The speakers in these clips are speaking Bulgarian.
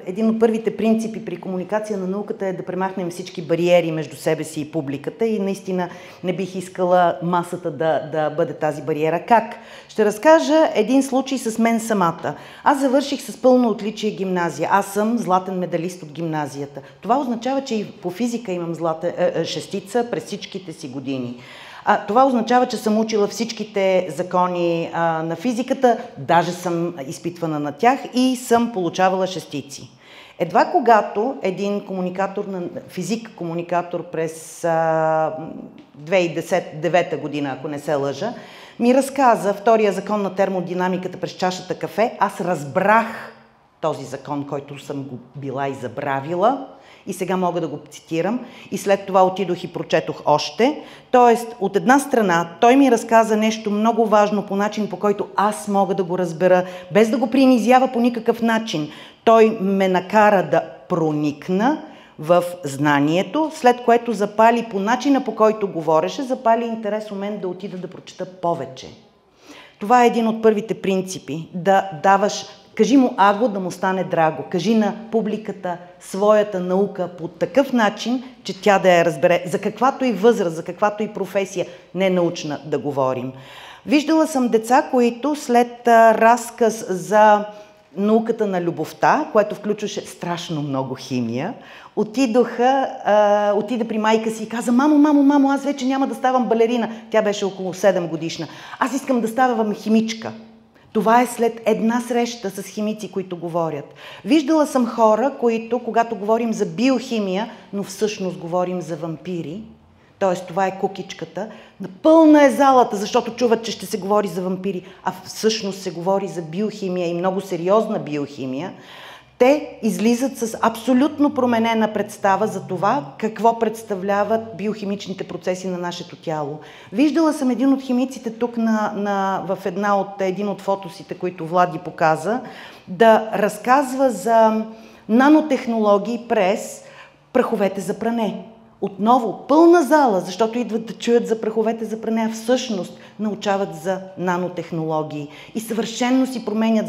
един от първите принципи при комуникация на науката е да премахнем всички бариери между себе си и публиката и наистина не бих искала масата да бъде тази бариера. Как? Ще разкажа един случай с мен самата. Аз завърших с пълно отличие гимназия. Аз съм златен медалист от гимназията. Това означава, че и по физика имам шестица през всичките си години. Това означава, че съм учила всичките закони на физиката, даже съм изпитвана на тях и съм получавала шестици. Едва когато един физик-комуникатор през 2009 година, ако не се лъжа, ми разказа втория закон на термодинамиката през чашата кафе, аз разбрах този закон, който съм го била и забравила, и сега мога да го цитирам, и след това отидох и прочетох още. Тоест, от една страна, той ми разказа нещо много важно по начин, по който аз мога да го разбера, без да го принизява по никакъв начин. Той ме накара да проникна в знанието, след което запали по начина, по който говореше, запали интерес у мен да отида да прочета повече. Това е един от първите принципи, да даваш. Кажи му аго, да му стане драго. Кажи на публиката своята наука по такъв начин, че тя да я разбере. За каквато и възраст, за каквато и професия, не научна да говорим. Виждала съм деца, които след разказ за науката на любовта, което включваше страшно много химия, отида при майка си и каза: мамо, аз вече няма да ставам балерина. Тя беше около 7 годишна. Аз искам да ставам химичка. Това е след една среща с химици, които говорят. Виждала съм хора, които, когато говорим за биохимия, но всъщност говорим за вампири, т.е. това е кукичката, напълна е залата, защото чуват, че ще се говори за вампири, а всъщност се говори за биохимия и много сериозна биохимия. Те излизат с абсолютно променена представа за това какво представляват биохимичните процеси на нашето тяло. Виждала съм един от химиците тук в един от фотосите, които Влади показа, да разказва за нанотехнологии през праховете за пране. Отново пълна зала, защото идват да чуят за праховете за пране, а всъщност научават за нанотехнологии и съвършенно си променят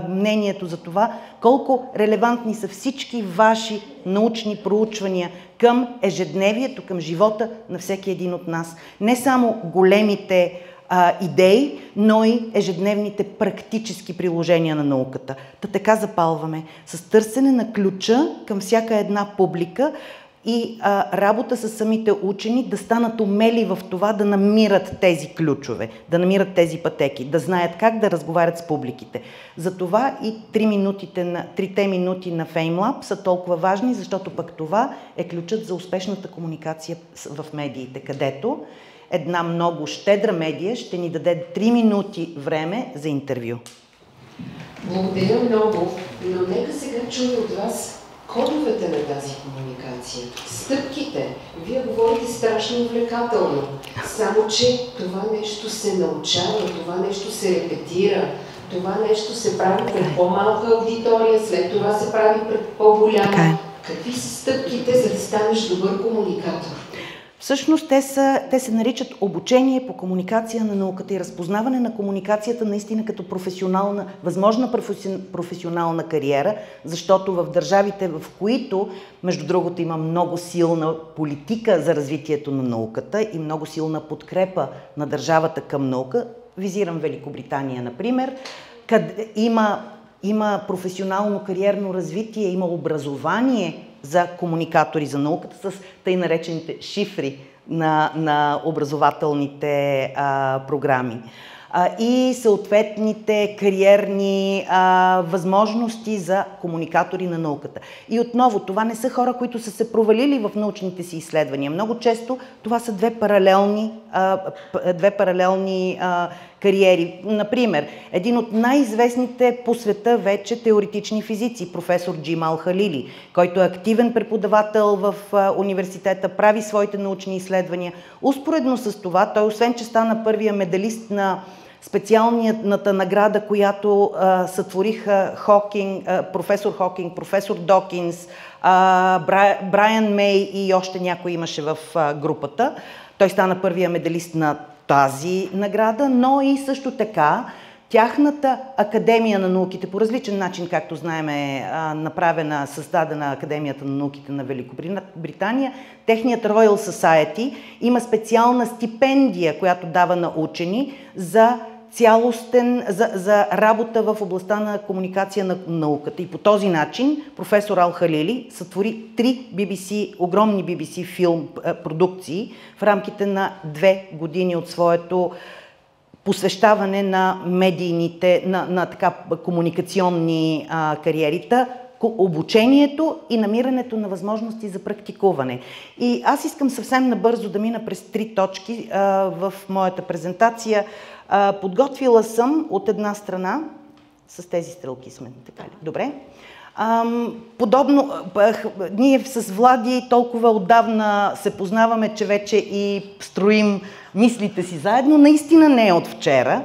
мнението за това колко релевантни са всички ваши научни проучвания към ежедневието, към живота на всеки един от нас. Не само големите идеи, но и ежедневните практически приложения на науката. Така запалваме с търсене на ключа към всяка една публика и работа с самите учени да станат умели в това да намират тези ключове, да намират тези пътеки, да знаят как да разговарят с публиките. Затова и 3 минути на FameLab са толкова важни, защото пък това е ключът за успешната комуникация в медиите, където една много щедра медия ще ни даде 3 минути време за интервю. Благодаря много, но нека сега чуя от вас кодовете на тази комуникация, стъпките. Вие говорите страшно увлекателно, само че това нещо се научава, това нещо се репетира, това нещо се прави пред по-малка аудитория, след това се прави пред по-голяма. Какви са стъпките, за да станеш добър комуникатор? Всъщност те се наричат обучение по комуникация на науката и разпознаване на комуникацията наистина като възможна професионална кариера, защото в държавите, в които, между другото, има много силна политика за развитието на науката и много силна подкрепа на държавата към наука, визирам Великобритания, например, къде има професионално кариерно развитие, има образование за комуникатори за науката с тъй наречените шифри на образователните програми. И съответните кариерни възможности за комуникатори на науката. И отново, това не са хора, които са се провалили в научните си изследвания. Много често това са две паралелни кариери. Например, един от най-известните по света вече теоретични физици, професор Джимал Халили, който е активен преподавател в университета, прави своите научни изследвания. Успоредно с това, той освен, че стана първия медалист на специалната награда, която сътвориха професор Хокинг, професор Докинс, Брайан Мей и още някой имаше в групата. Той стана първия медалист на тази награда, но и също така тяхната Академия на науките, по различен начин, както знаем, е направена, създадена Академията на науките на Великобритания, техният Royal Society има специална стипендия, която дава на учени за за работа в областта на комуникация на науката. И по този начин професор Ал-Халили сътвори 3 огромни BBC филм продукции в рамките на 2 години от своето посвещаване на медийните, на така комуникационни кариерите, обучението и намирането на възможности за практикуване. И аз искам съвсем набързо да мина през 3 точки в моята презентация. Подготвила съм от една страна, с тези стрелки сме, така ли? Добре. Подобно, ние с Влади толкова отдавна се познаваме, че вече и строим мислите си заедно. Наистина не е от вчера,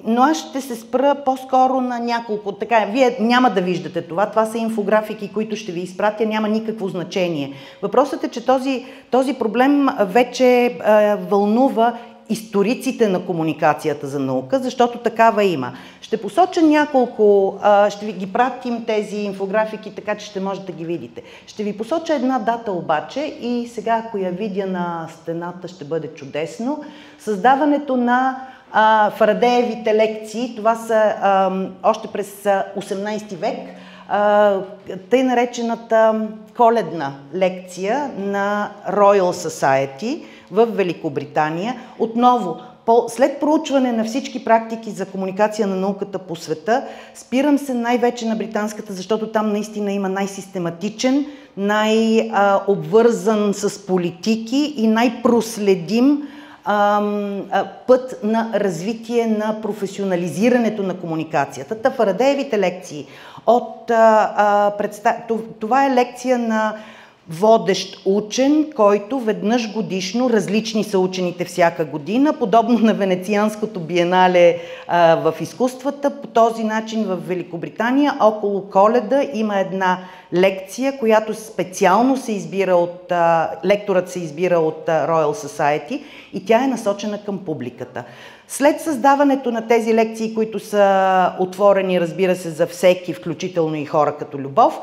но аз ще се спра по-скоро на няколко. Така, вие няма да виждате това. Това са инфографики, които ще ви изпратя. Няма никакво значение. Въпросът е, че този проблем вече вълнува историците на комуникацията за наука, защото такава има. Ще посоча няколко, ще ви ги пратим тези инфографики, така че ще можете да ги видите. Ще ви посоча една дата обаче и сега, ако я видя на стената, ще бъде чудесно. Създаването на Фарадеевите лекции, това са още през 18 век, тъй наречената коледна лекция на Royal Society в Великобритания. Отново, след проучване на всички практики за комуникация на науката по света, спирам се най-вече на британската, защото там наистина има най-систематичен, най-обвързан с политики и най-проследим път на развитие на професионализирането на комуникацията. Фарадеевите лекции това е лекция на водещ учен, който веднъж годишно, различни са учените всяка година, подобно на Венецианското биенале в изкуствата. По този начин в Великобритания около Коледа има една лекция, която специално се избира лекторът се избира от Royal Society и тя е насочена към публиката. След създаването на тези лекции, които са отворени, разбира се, за всеки, включително и хора като Любов,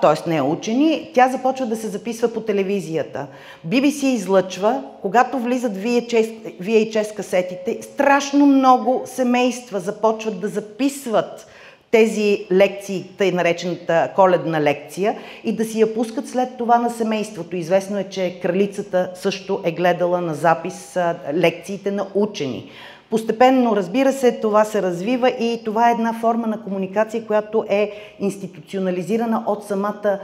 т.е. не учени, тя започва да се записва по телевизията. BBC излъчва, когато влизат VHS касетите, страшно много семейства започват да записват тези лекции, тъй наречената коледна лекция, и да си я пускат след това на семейството. Известно е, че кралицата също е гледала на запис лекциите на учени. Постепенно, разбира се, това се развива и това е една форма на комуникация, която е институционализирана от самата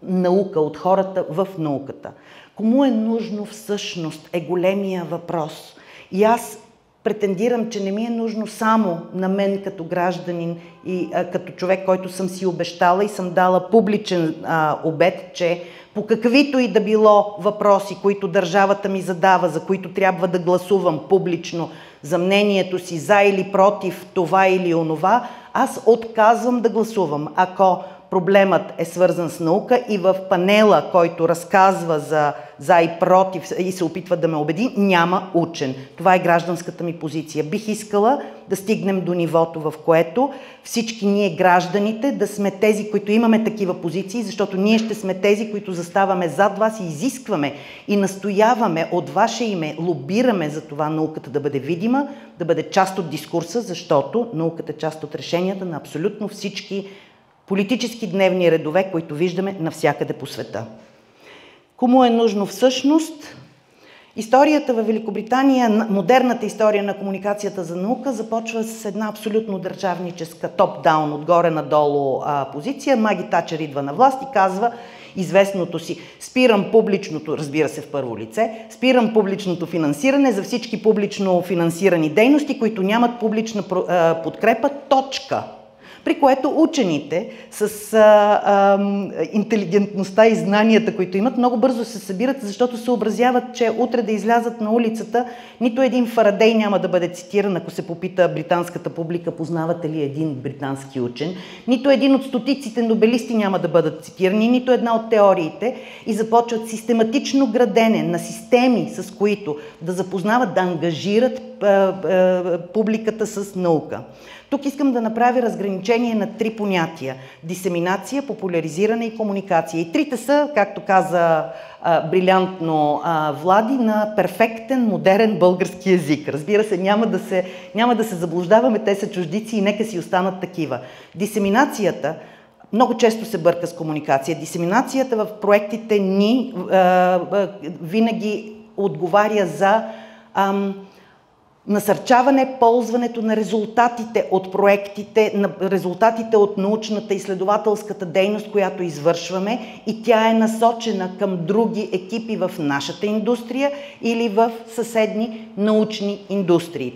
наука, от хората в науката. Кому е нужно всъщност е големия въпрос. И аз претендирам, че не ми е нужно само на мен като гражданин и като човек, който съм си обещала и съм дала публичен обет, че по каквито и да било въпроси, които държавата ми задава, за които трябва да гласувам публично за мнението си за или против това или онова, аз отказвам да гласувам. Ако проблемът е свързан с наука и в панела, който разказва за и против и се опитва да ме убеди, няма учен. Това е гражданската ми позиция. Бих искала да стигнем до нивото, в което всички ние гражданите да сме тези, които имаме такива позиции, защото ние ще сме тези, които заставаме зад вас и изискваме и настояваме от ваше име, лобираме за това науката да бъде видима, да бъде част от дискурса, защото науката е част от решенията на абсолютно всички политически дневни редове, които виждаме навсякъде по света. Кому е нужно всъщност? Историята в Великобритания, модерната история на комуникацията за наука започва с една абсолютно държавническа топ-даун, отгоре надолу позиция. Маги Тачър идва на власт и казва известното си: спирам публичното, разбира се в първо лице, спирам публичното финансиране за всички публично финансирани дейности, които нямат публична подкрепа, точка. при което учените с интелигентността и знанията, които имат, много бързо се събират, защото съобразяват, че утре да излязат на улицата, нито един Фарадей няма да бъде цитиран, ако се попита британската публика, познавате ли един британски учен, нито един от стотиците нобелисти няма да бъдат цитирани, нито една от теориите, и започват систематично градене на системи, с които да запознават, да ангажират публиката с наука. Тук искам да направя разграничение на три понятия – дисеминация, популяризиране и комуникация. И трите са, както каза брилянтно Влади, на перфектен, модерен български език. Разбира се, няма да се заблуждаваме, те са чуждици и нека си останат такива. Дисеминацията много често се бърка с комуникация. Дисеминацията в проектите ни винаги отговаря за насърчаване ползването на резултатите от проектите, на резултатите от научната изследователската дейност, която извършваме, и тя е насочена към други екипи в нашата индустрия или в съседни научни индустрии,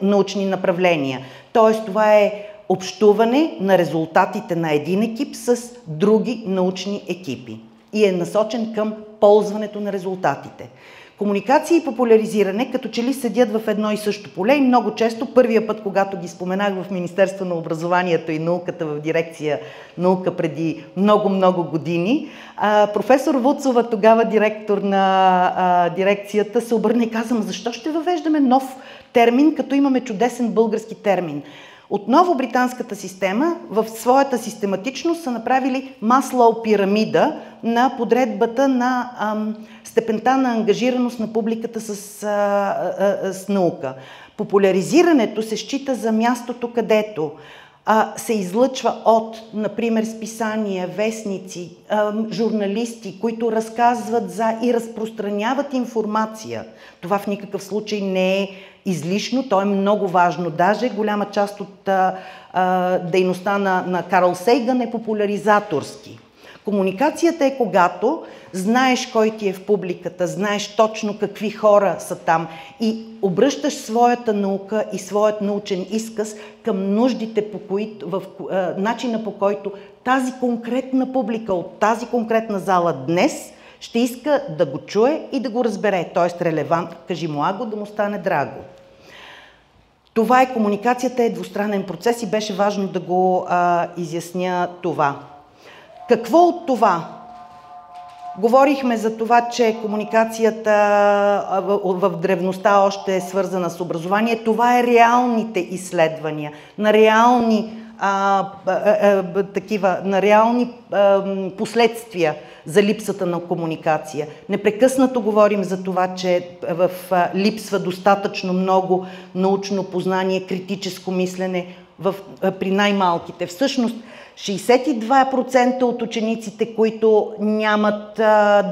научни направления. Тоест, това е общуване на резултатите на един екип с други научни екипи и е насочен към ползването на резултатите. Комуникация и популяризиране като че ли седят в едно и също поле и много често, първия път, когато ги споменах в Министерство на образованието и науката в дирекция наука преди много години, професор Вуцова, тогава директор на дирекцията, се обърна и каза: защо ще въвеждаме нов термин, като имаме чудесен български термин? Отново британската система в своята систематичност са направили Маслоу пирамида на подредбата на степента на ангажираност на публиката с наука. Популяризирането се счита за мястото, където се излъчва от, например, списания, вестници, журналисти, които разказват за и разпространяват информация. Това в никакъв случай не е излишно, то е много важно. Даже голяма част от дейността на Карл Сейгън е популяризаторски. Комуникацията е когато знаеш кой ти е в публиката, знаеш точно какви хора са там и обръщаш своята наука и своят научен изказ към нуждите, в начина по който тази конкретна публика от тази конкретна зала днес ще иска да го чуе и да го разбере, т.е. релевант, кажи му аго, да му стане драго. Това е комуникацията, е двустранен процес и беше важно да го изясня това. Какво от това? Говорихме за това, че комуникацията в древността още е свързана с образование. Това е реалните изследвания, на реални последствия за липсата на комуникация. Непрекъснато говорим за това, че липсва достатъчно много научно познание, критическо мислене при най-малките. Всъщност, 62% от учениците, които нямат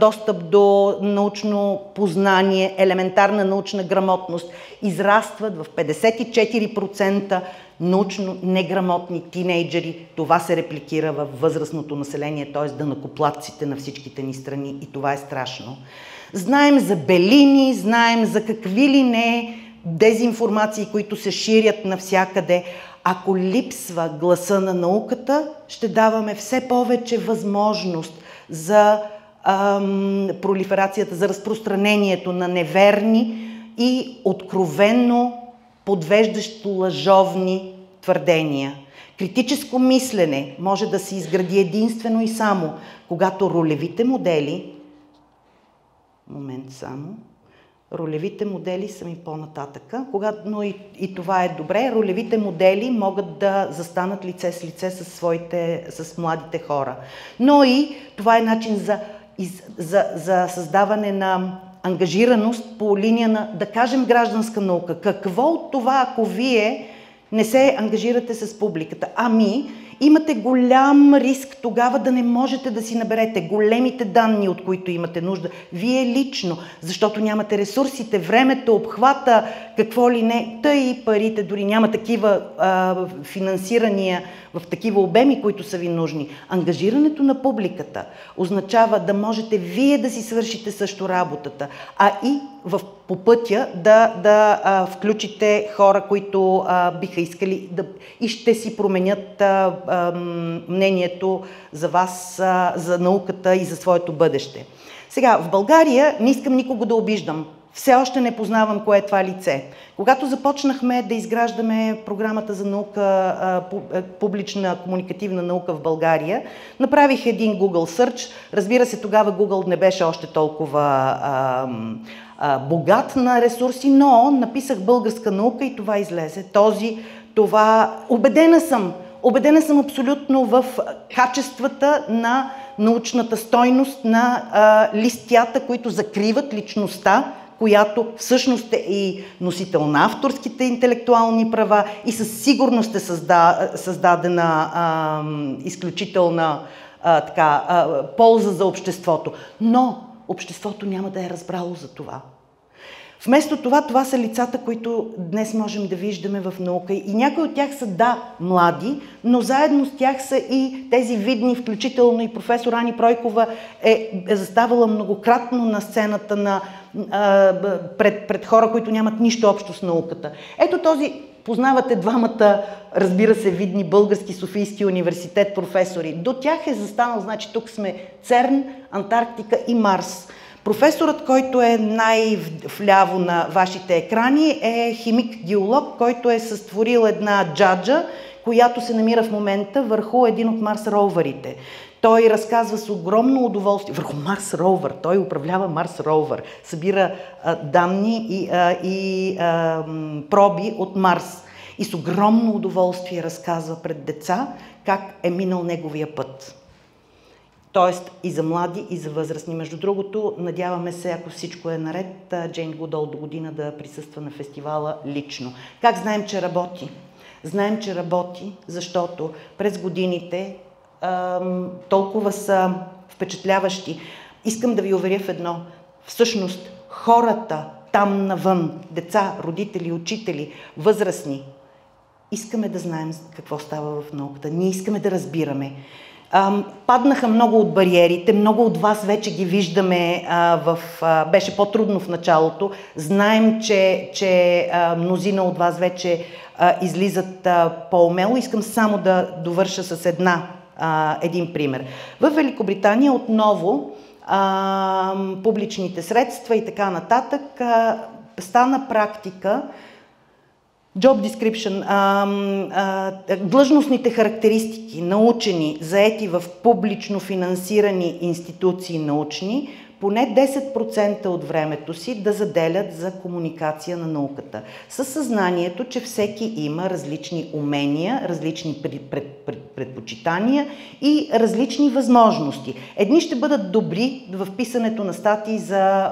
достъп до научно познание, елементарна научна грамотност, израстват в 54% научно неграмотни тинейджери. Това се репликира във възрастното население, т.е. данъкоплатците на всичките ни страни, и това е страшно. Знаем за белини, знаем за какви ли не дезинформации, които се ширят навсякъде. Ако липсва гласа на науката, ще даваме все повече възможност за пролиферацията, за разпространението на неверни и откровенно подвеждащо лъжовни твърдения. Критическо мислене може да се изгради единствено и само, когато ролевите модели, ролевите модели са ми по-нататъка, но и това е добре, ролевите модели могат да застанат лице с лице с младите хора. Но и това е начин за създаване на ангажираност по линия на, да кажем, гражданска наука. Какво от това, ако вие не се ангажирате с публиката? Имате голям риск тогава да не можете да си наберете големите данни, от които имате нужда. Вие лично, защото нямате ресурсите, времето, обхвата, какво ли не, тъй и парите, дори няма такива финансирания в такива обеми, които са ви нужни. Ангажирането на публиката означава да можете вие да си свършите също работата, а и по пътя да включите хора, които биха искали и ще си променят мнението за вас, за науката и за своето бъдеще. Сега, в България не искам никого да обиждам. Все още не познавам кое е това лице. Когато започнахме да изграждаме програмата за наука, публична комуникативна наука в България, направих един Google Search. Разбира се, тогава Google не беше още толкова богат на ресурси, но написах българска наука и това излезе. Убедена съм абсолютно в качествата на научната стойност на листята, които закриват личността, която всъщност е и носител на авторските интелектуални права и със сигурност е създадена изключителна полза за обществото. Но обществото няма да е разбрало за това. Вместо това са лицата, които днес можем да виждаме в наука. И някои от тях са, млади, но заедно с тях са и тези видни, включително и професор Ани Пройкова е заставала многократно на сцената пред хора, които нямат нищо общо с науката. Ето познавате двамата, разбира се, видни български Софийски университет професори. До тях е застанал, значи тук сме ЦЕРН, Антарктика и Марс. Професорът, който е най-вляво на вашите екрани, е химик-геолог, който е състворил една джаджа, която се намира в момента върху един от Марс роверите. Той разказва с огромно удоволствие върху Марс ровер. Той управлява Марс ровер, събира данни и проби от Марс. И с огромно удоволствие разказва пред деца как е минал неговия път. Тоест и за млади, и за възрастни. Между другото, надяваме се, ако всичко е наред, Джейн Гудол до година да присъства на фестивала лично. Как знаем, че работи? Знаем, че работи, защото през годините толкова са впечатляващи. Искам да ви уверя в едно. Всъщност, хората там навън, деца, родители, учители, възрастни, искаме да знаем какво става в науката. Ние искаме да разбираме. Паднаха много от бариерите, много от вас вече ги виждаме, беше по-трудно в началото. Знаем, че мнозина от вас вече излизат по-умело. Искам само да довърша с един пример. В Великобритания отново публичните средства и така нататък стана практика job description, длъжностните характеристики на учени, заети в публично финансирани институции научни, поне 10% от времето си да заделят за комуникация на науката. Със съзнанието, че всеки има различни умения, различни предпочитания и различни възможности. Едни ще бъдат добри в писането на статии за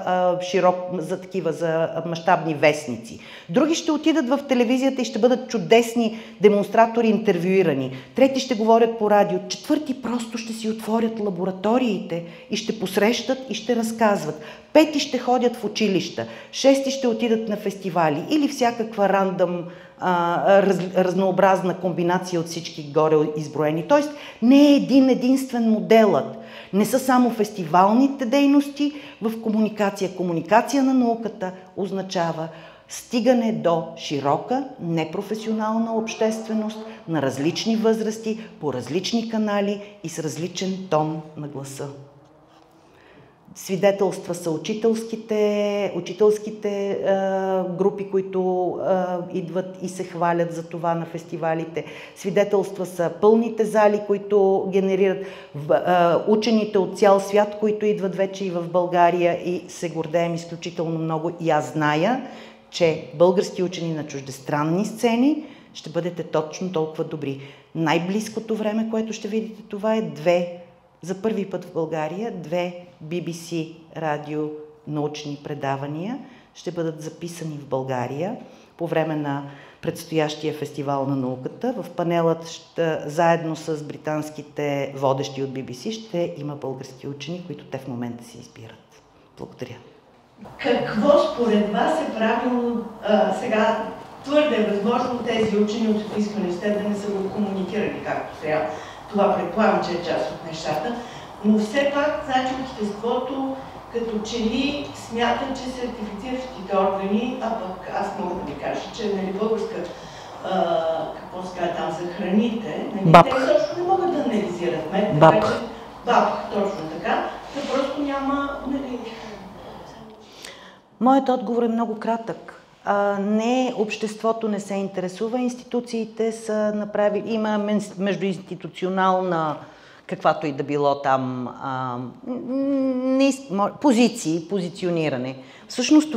мащабни вестници. Други ще отидат в телевизията и ще бъдат чудесни демонстратори, интервюирани. Трети ще говорят по радио. Четвърти просто ще си отворят лабораториите и ще посрещат и ще разказват. Пети ще ходят в училища. Шести ще отидат на фестивали или всякаква рандъм разнообразна комбинация от всички горе изброени. Тоест не е единствен моделът. Не са само фестивалните дейности в комуникация. Комуникация на науката означава стигане до широка, непрофесионална общественост на различни възрасти, по различни канали и с различен тон на гласа. Свидетелства са учителските групи, които идват и се хвалят за това на фестивалите. Свидетелства са пълните зали, които генерират учените от цял свят, които идват вече и в България и се гордеем изключително много. И аз зная, че български учени на чуждестранни сцени ще бъдете точно толкова добри. Най-близкото време, което ще видите това е за първи път в България, 2 BBC радио научни предавания ще бъдат записани в България по време на предстоящия фестивал на науката. В панелът заедно с британските водещи от BBC ще има български учени, които те в момента си избират. Благодаря. Какво според вас е правилно сега? Твърде е възможно тези учени от Софийския университет да не са го комуникирали както трябва. Това предполагам, че е част от нещата. Но все пак, значи, обществото като че ли смятат, че сертифициращите органи, а пък аз мога да ви кажа, че нали, българска, какво се казва там за храните, нали, те също не могат да анализират мед, така че БАБ, точно така, да просто няма, нали... Моят отговор е много кратък. Не, обществото не се интересува, институциите са направили, има междуинституционална, каквато и да било там, позиции, позициониране. Всъщност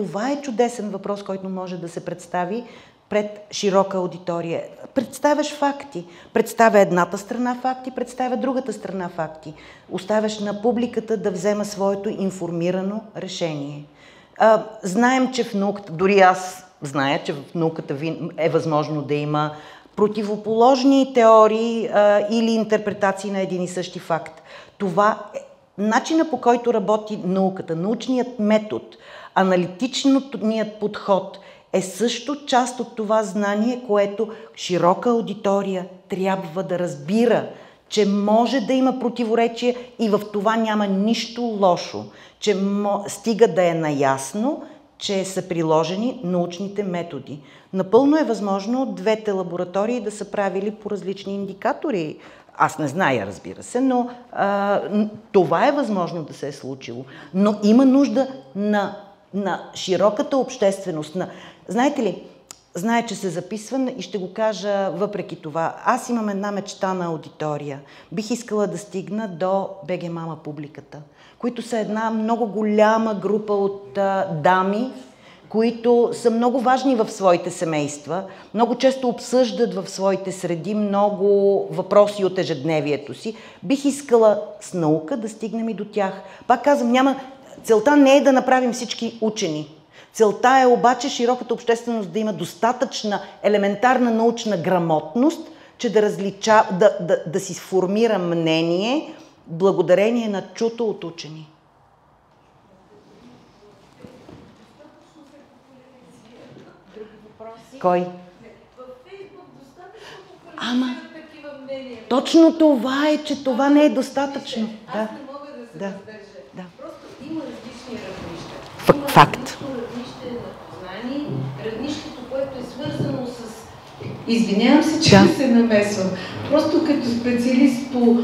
това е чудесен въпрос, който може да се представи пред широка аудитория. Представяш факти, представя едната страна факти, представя другата страна факти. Оставяш на публиката да взема своето информирано решение. Знаем, че в науката, дори аз зная, че в науката е възможно да има противоположни теории или интерпретации на един и същи факт. Това е начинът, по който работи науката, научният метод, аналитичният подход е също част от това знание, което широка аудитория трябва да разбира, че може да има противоречие и в това няма нищо лошо, че стига да е наясно, че са приложени научните методи. Напълно е възможно двете лаборатории да са правили по различни индикатори. Аз не зная, разбира се, но това е възможно да се е случило. Но има нужда на широката общественост. Знаете ли, знае, че се записвам и ще го кажа въпреки това. Аз имам една мечта на аудитория. Бих искала да стигна до БГ Мама публиката, които са една много голяма група от дами, които са много важни в своите семейства, много често обсъждат в своите среди много въпроси от ежедневието си. Бих искала с наука да стигнем и до тях. Пак казвам, целта не е да направим всички учени. Целта е обаче широката общественост да има достатъчна елементарна научна грамотност, че да си сформира мнение благодарение на чуто от учени. Кой? Ама, точно това е, че това не е достатъчно. Аз не мога да се въздържа. Просто има различни равнища. Факт. Равнище на познание, равнището, което е свързано с... Извинявам се, че се намесвам. Просто като специалист по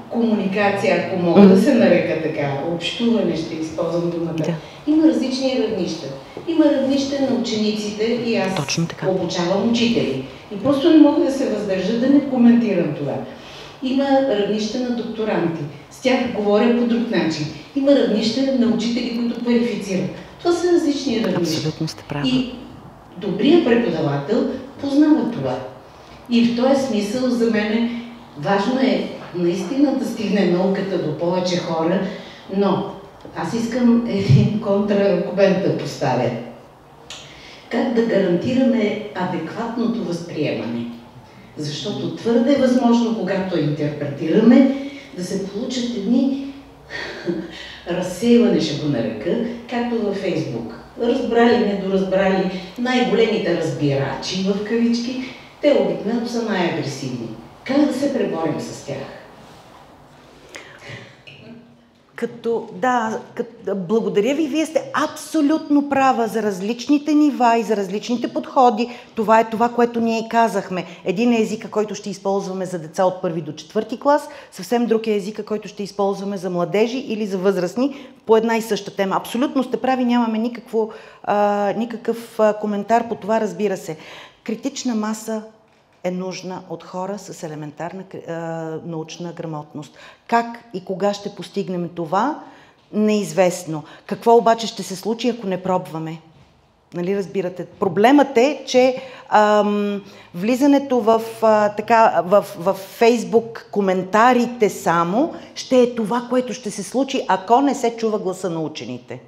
комуникация, ако мога да се нарека така, общуване, ще използвам думата. Има различни равнища. Има равнище на учениците и аз обучавам учители. И просто не мога да се въздържа да не коментирам това. Има равнище на докторанти. С тях говоря по друг начин. Има равнище на учители, които квалифицират. Това са различни равнища. Абсолютно сте права. И добрият преподавател познава това. И в този смисъл за мен важно е наистина да стигне науката до повече хора, но аз искам един контраргумент да поставя. Как да гарантираме адекватното възприемане? Защото твърде е възможно, когато интерпретираме, да се получат едни разсейване, ще го нарека, както във Фейсбук. Разбрали, недоразбрали, най-големите разбирачи, в кавички, те обикновено са най-агресивни. Как да се преборим с тях? Благодаря ви, вие сте абсолютно права за различните нива и за различните подходи. Това е това, което ние казахме. Един е езика, който ще използваме за деца от 1 до 4 клас, съвсем друг е езика, който ще използваме за младежи или за възрастни по една и съща тема. Абсолютно сте прави, нямаме никакъв коментар по това, разбира се. Критична маса е нужна от хора с елементарна научна грамотност. Как и кога ще постигнем това, неизвестно. Какво обаче ще се случи, ако не пробваме? Нали разбирате? Проблемът е, че влизането в Фейсбук коментарите само ще е това, което ще се случи, ако не се чува гласа на учените.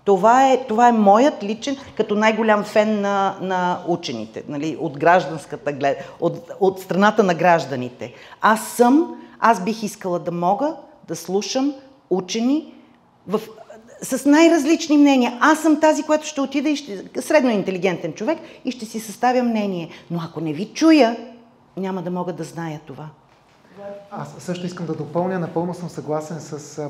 Това е моят личен, като най-голям фен на учените, нали, от гражданската от страната на гражданите. Аз бих искала да мога да слушам учени с най-различни мнения. Аз съм тази, която ще отида и средно интелигентен човек и ще си съставя мнение. Но ако не ви чуя, няма да мога да зная това. Аз също искам да допълня. Напълно съм съгласен с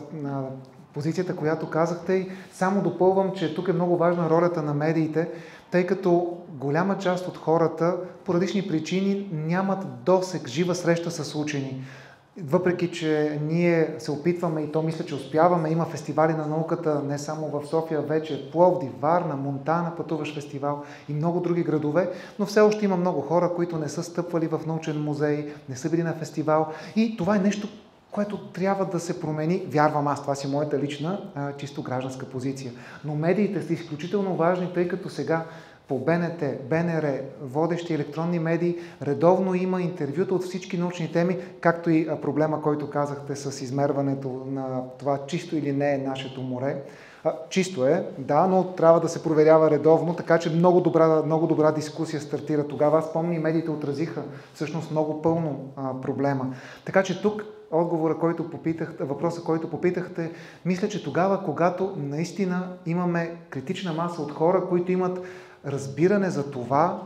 позицията, която казахте, и само допълвам, че тук е много важна ролята на медиите, тъй като голяма част от хората по различни причини нямат досег, жива среща с учени. Въпреки че ние се опитваме и то мисля, че успяваме, има фестивали на науката не само в София, вече Пловдив, Варна, Монтана, пътуващ фестивал и много други градове, но все още има много хора, които не са стъпвали в научен музей, не са били на фестивал и това е нещо, което трябва да се промени, вярвам аз, това си моята лична, чисто гражданска позиция. Но медиите са изключително важни, тъй като сега по БНТ, БНР, водещи електронни медии, редовно има интервюта от всички научни теми, както и проблема, който казахте с измерването на това чисто или не е нашето море. Чисто е, да, но трябва да се проверява редовно, така че много добра дискусия стартира тогава. Аз помня и медиите отразиха всъщност много пълно проблема. Така че тук въпроса, който попитахте, мисля, че тогава, когато наистина имаме критична маса от хора, които имат разбиране за това,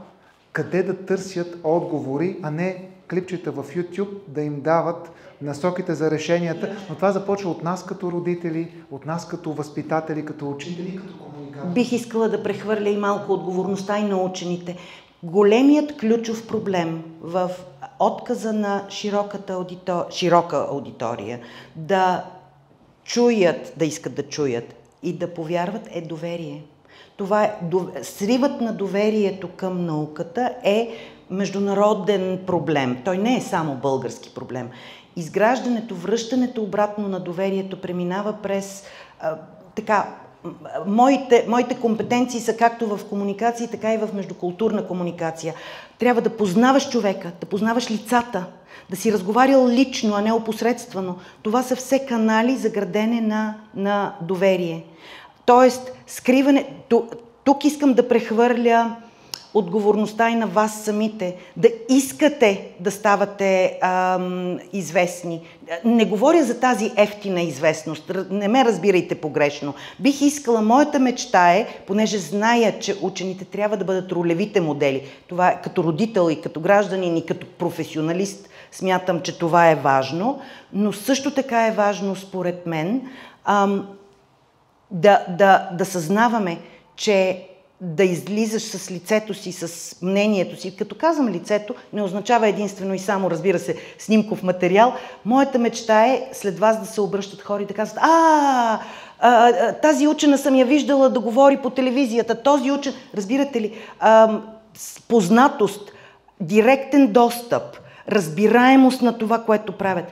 къде да търсят отговори, а не клипчета в YouTube да им дават насоките за решенията, но това започва от нас като родители, от нас като възпитатели, като учители, като комуникатори. Бих искала да прехвърля и малко отговорността и на учените. Големият ключов проблем в отказа на широка аудитория да чуят, да искат да чуят и да повярват е доверие. Сривът на доверието към науката е международен проблем. Той не е само български проблем. Изграждането, връщането обратно на доверието преминава през Моите компетенции са както в комуникации, така и в междукултурна комуникация. Трябва да познаваш човека, да познаваш лицата, да си разговарял лично, а не опосредствено. Това са все канали за градене на доверие. Тоест, тук искам да прехвърля отговорността и на вас самите, да искате да ставате известни. Не говоря за тази ефтина известност, не ме разбирайте погрешно. Бих искала, моята мечта е, понеже зная, че учените трябва да бъдат ролевите модели, това е като родител и като гражданин и като професионалист, смятам, че това е важно, но също така е важно, според мен, да съзнаваме, че да излизаш с лицето си, с мнението си. Като казвам лицето, не означава единствено и само, разбира се, снимков материал. Моята мечта е след вас да се обръщат хора и да казват: тази учена съм я виждала да говори по телевизията, този учен... Разбирате ли? Познатост, директен достъп, разбираемост на това, което правят.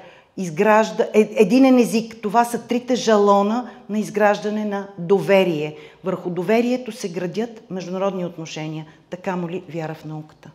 Единен език. Това са трите жалона на изграждане на доверие. Върху доверието се градят международни отношения. Така моли вяра в науката.